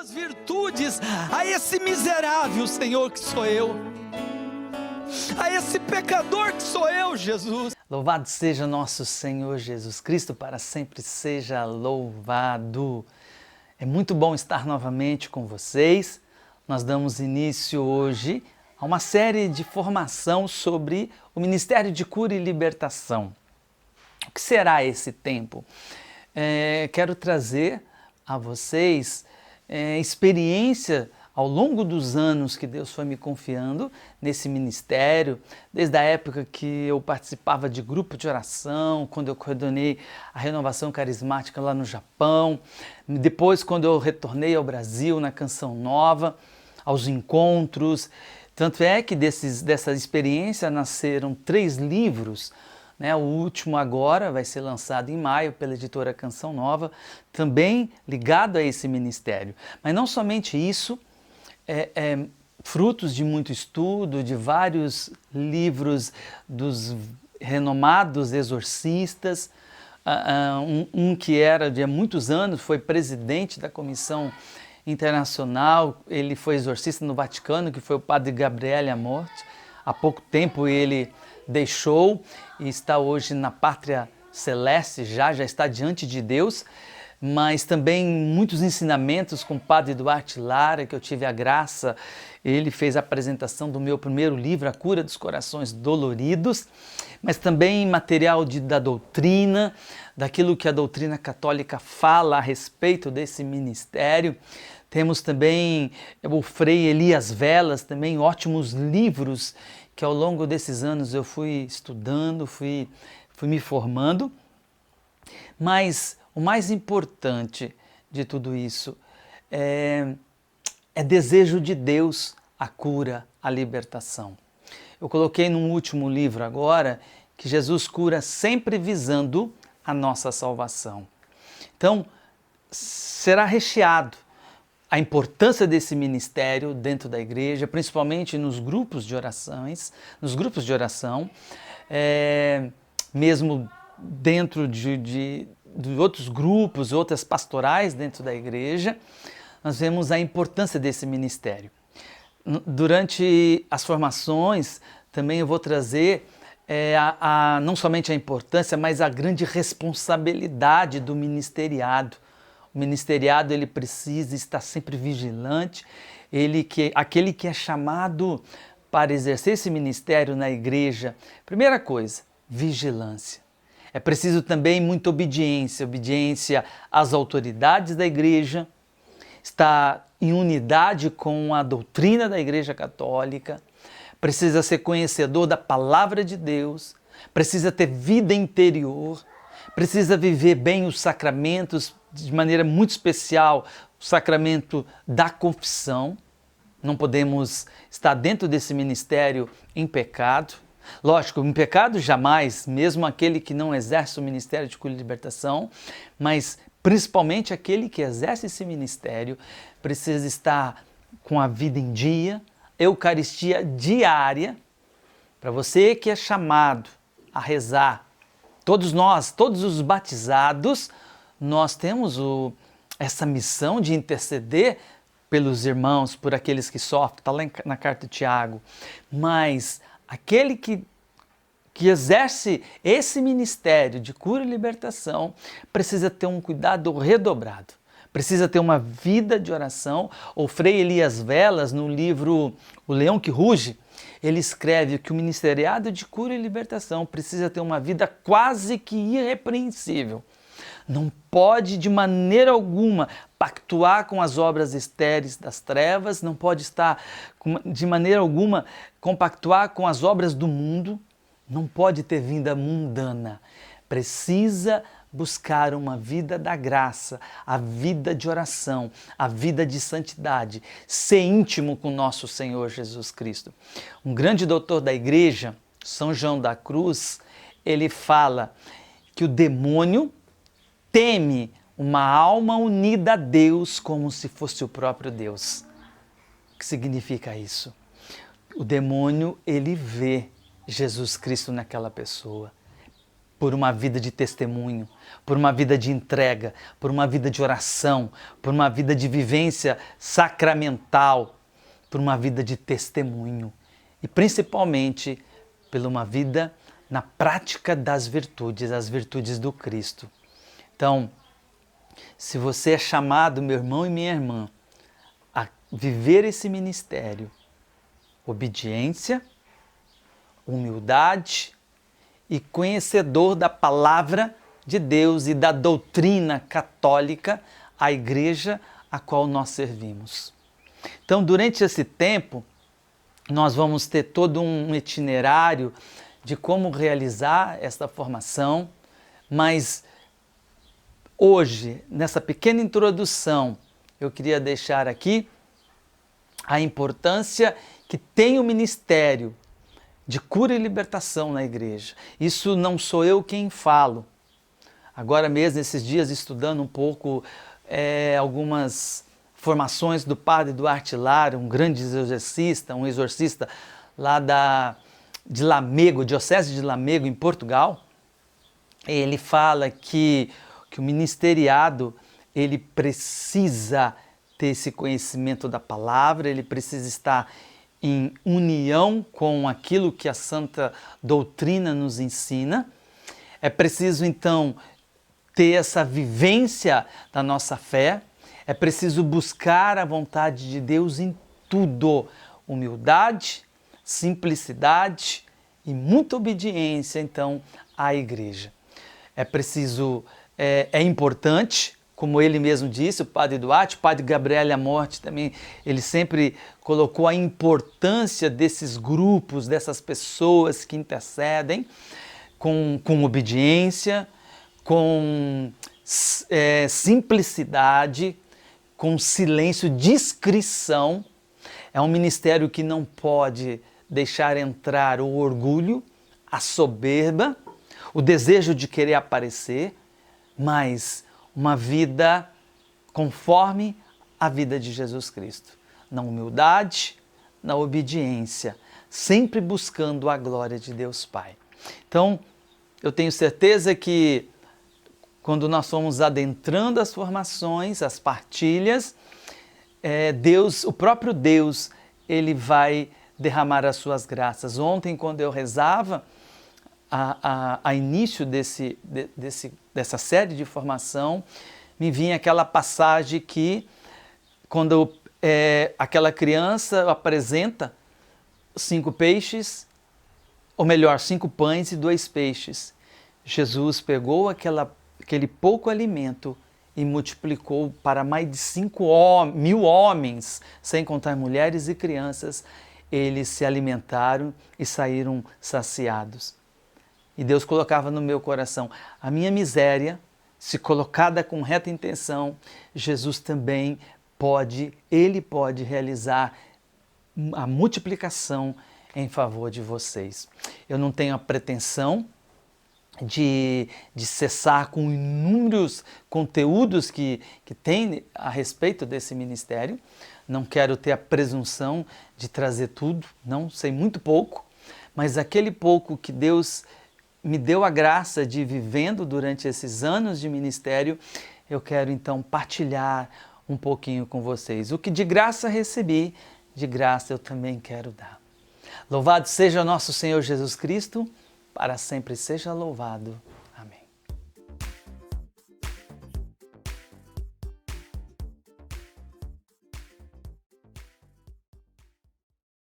tuas virtudes a esse miserável, Senhor, que sou eu, a esse pecador que sou eu, Jesus. Louvado seja nosso Senhor Jesus Cristo, para sempre seja louvado. É muito bom estar novamente com vocês. Nós damos início hoje a uma série de formação sobre o Ministério de Cura e Libertação. O que será esse tempo? Quero trazer a vocês experiência ao longo dos anos que Deus foi me confiando nesse ministério, desde a época que eu participava de grupo de oração, quando eu coordenei a renovação carismática lá no Japão, depois quando eu retornei ao Brasil na Canção Nova, aos encontros. Tanto é que dessa experiência nasceram 3 livros, né? O último agora vai ser lançado em maio pela editora Canção Nova, também ligado a esse ministério. Mas não somente isso, frutos de muito estudo, de vários livros dos renomados exorcistas, um que era de há muitos anos, foi presidente da Comissão Internacional, ele foi exorcista no Vaticano, que foi o padre Gabriele Amorth. Há pouco tempo ele deixou e está hoje na pátria celeste, já está diante de Deus, mas também muitos ensinamentos com o padre Duarte Lara, que eu tive a graça. Ele fez a apresentação do meu primeiro livro, A Cura dos Corações Doloridos, mas também material da doutrina, daquilo que a doutrina católica fala a respeito desse ministério. Temos também o Frei Elias Velas, também ótimos livros que ao longo desses anos eu fui estudando, fui me formando. Mas o mais importante de tudo isso é desejo de Deus a cura, a libertação. Eu coloquei num último livro agora que Jesus cura sempre visando a nossa salvação. Então, será recheado a importância desse ministério dentro da igreja, principalmente nos grupos de oração, mesmo dentro de outros grupos, outras pastorais dentro da igreja, nós vemos a importância desse ministério. Durante as formações, também eu vou trazer não somente a importância, mas a grande responsabilidade do ministeriado. O ministeriado ele precisa estar sempre vigilante, aquele que é chamado para exercer esse ministério na igreja. Primeira coisa, vigilância. É preciso também muita obediência às autoridades da igreja, estar em unidade com a doutrina da Igreja Católica, precisa ser conhecedor da palavra de Deus, precisa ter vida interior, precisa viver bem os sacramentos, de maneira muito especial, o sacramento da confissão. Não podemos estar dentro desse ministério em pecado. Lógico, em pecado jamais, mesmo aquele que não exerce o ministério de cura e libertação, mas principalmente aquele que exerce esse ministério precisa estar com a vida em dia, Eucaristia diária. Para você que é chamado a rezar, todos nós, todos os batizados, nós temos essa missão de interceder pelos irmãos, por aqueles que sofrem, está lá na carta de Tiago, mas aquele que exerce esse ministério de cura e libertação precisa ter um cuidado redobrado, precisa ter uma vida de oração. O Frei Elias Velas, no livro O Leão que Ruge, ele escreve que o ministeriado de cura e libertação precisa ter uma vida quase que irrepreensível. Não pode de maneira alguma pactuar com as obras estéreis das trevas, não pode estar de maneira alguma compactuar com as obras do mundo, não pode ter vida mundana. Precisa buscar uma vida da graça, a vida de oração, a vida de santidade, ser íntimo com nosso Senhor Jesus Cristo. Um grande doutor da igreja, São João da Cruz, ele fala que o demônio teme uma alma unida a Deus como se fosse o próprio Deus. O que significa isso? O demônio, ele vê Jesus Cristo naquela pessoa. por uma vida de testemunho, por uma vida de entrega, por uma vida de oração, por uma vida de vivência sacramental, por uma vida de testemunho e principalmente por uma vida na prática das virtudes, as virtudes do Cristo. Então, se você é chamado, meu irmão e minha irmã, a viver esse ministério, obediência, humildade e conhecedor da palavra de Deus e da doutrina católica, a igreja a qual nós servimos. Então, durante esse tempo, nós vamos ter todo um itinerário de como realizar esta formação, mas hoje, nessa pequena introdução, eu queria deixar aqui a importância que tem o ministério de cura e libertação na igreja. Isso não sou eu quem falo. Agora mesmo, esses dias, estudando um pouco algumas formações do padre Duarte Lara, um grande exorcista, um exorcista lá de Lamego, Diocese de Lamego, em Portugal. Ele fala que o ministeriado ele precisa ter esse conhecimento da palavra, ele precisa estar em união com aquilo que a Santa Doutrina nos ensina. É preciso, então, ter essa vivência da nossa fé, é preciso buscar a vontade de Deus em tudo. Humildade, simplicidade e muita obediência, então, à igreja. É preciso, é importante, como ele mesmo disse, o padre Duarte, o padre Gabriel Amorte também, ele sempre colocou a importância desses grupos, dessas pessoas que intercedem com obediência, com simplicidade, com silêncio, discrição. É um ministério que não pode deixar entrar o orgulho, a soberba, o desejo de querer aparecer, mas uma vida conforme a vida de Jesus Cristo, na humildade, na obediência, sempre buscando a glória de Deus Pai. Então, eu tenho certeza que quando nós fomos adentrando as formações, as partilhas, Deus, o próprio Deus, ele vai derramar as suas graças. Ontem, quando eu rezava, a início dessa série de formação, me vinha aquela passagem que, quando aquela criança apresenta 5 peixes, ou melhor, 5 pães e 2 peixes, Jesus pegou aquele pouco alimento e multiplicou para mais de 5.000 homens, sem contar mulheres e crianças. Eles se alimentaram e saíram saciados. E Deus colocava no meu coração a minha miséria, se colocada com reta intenção, Jesus também Ele pode realizar a multiplicação em favor de vocês. Eu não tenho a pretensão de cessar com inúmeros conteúdos que tem a respeito desse ministério. Não quero ter a presunção de trazer tudo, não, sei muito pouco, mas aquele pouco que Deus me deu a graça de ir vivendo durante esses anos de ministério, eu quero então partilhar um pouquinho com vocês. O que de graça recebi, de graça eu também quero dar. Louvado seja nosso Senhor Jesus Cristo, para sempre seja louvado.